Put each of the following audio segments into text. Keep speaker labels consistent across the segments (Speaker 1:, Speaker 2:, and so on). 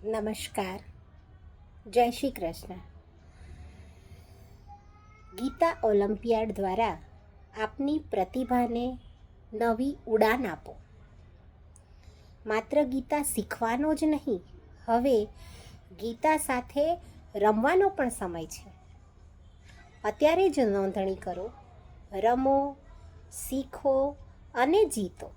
Speaker 1: નમસ્કાર. જય શ્રી કૃષ્ણ. ગીતા ઓલિમ્પિયાડ દ્વારા આપની પ્રતિભાને નવી ઉડાન આપો. માત્ર ગીતા શીખવાનો જ નહીં, હવે ગીતા સાથે રમવાનો પણ સમય છે. અત્યારે જ નોંધણી કરો, રમો, શીખો અને જીતો.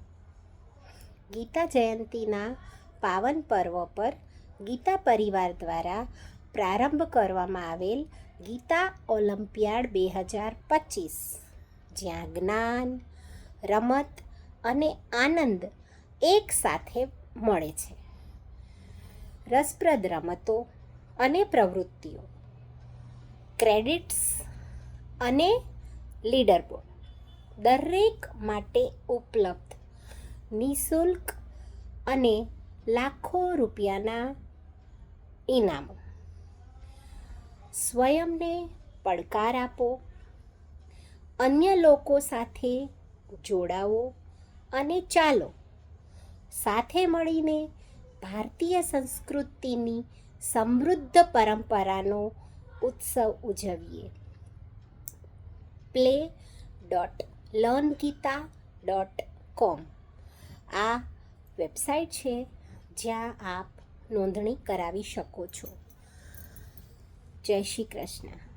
Speaker 1: ગીતા જયંતીના પાવન પર્વ પર ગીતા પરિવાર દ્વારા પ્રારંભ કરવામાં આવેલ ગીતા ઓલિમ્પિયાડ 2025, જ્યાં જ્ઞાન, રમત અને આનંદ એક સાથે મળે છે. રસપ્રદ રમતો અને પ્રવૃત્તિઓ, ક્રેડિટ્સ અને લીડરબોર્ડ દરેક માટે ઉપલબ્ધ. નિઃશુલ્ક અને લાખો રૂપિયાના ઇનામો. સ્વયંને પડકાર આપો, અન્ય લોકો સાથે જોડાઓ અને ચાલો સાથે મળીને ભારતીય સંસ્કૃતિની સમૃદ્ધ પરંપરાનો ઉત્સવ ઉજવીએ. play.learngita.com આ વેબસાઇટ છે જ્યાં આપ નોંધણી કરાવી શકો છો. જય શ્રી કૃષ્ણ.